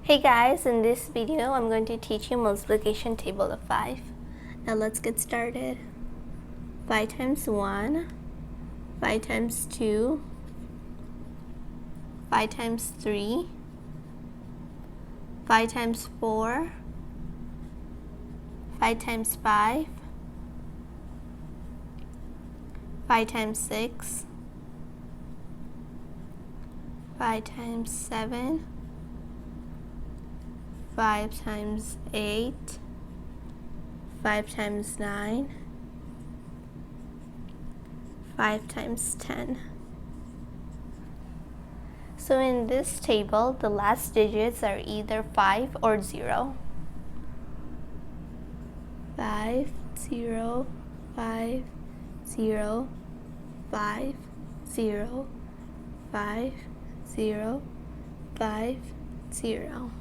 Hey guys, in this video I'm going to teach you multiplication table of 5. Now let's get started. 5 times 1, 5 times 2, 5 times 3, 5 times 4, 5 times 5, 5 times 6, 5 times 7, 5 times 8, 5 times 9, 5 times 10. So in this table, the last digits are either 5 or 0. 5, 0, 5, 0, 5, 0, 5, 0, 5, 0.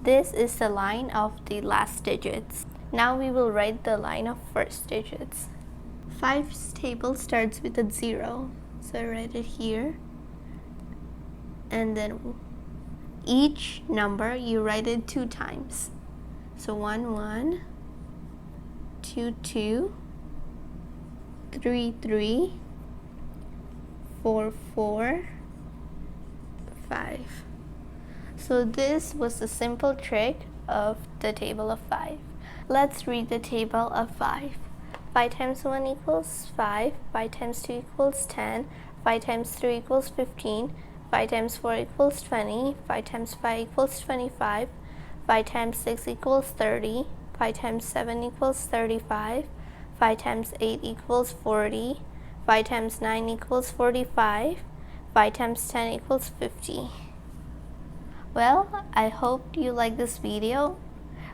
This is the line of the last digits. Now we will write the line of first digits. 5's table starts with a 0, so I write it here. And then each number you write it 2 times. So 1, 1, 2, 2, 3, 3, 4, 4, 5. So this was the simple trick of the table of 5. Let's read the table of 5. 5 times 1 equals 5, 5 times 2 equals 10, 5 times 3 equals 15, 5 times 4 equals 20, 5 times 5 equals 25, 5 times 6 equals 30, 5 times 7 equals 35, 5 times 8 equals 40, 5 times 9 equals 45, 5 times 10 equals 50. Well, I hope you like this video.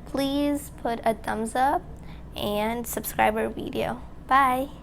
Please put a thumbs up and subscribe our video. Bye!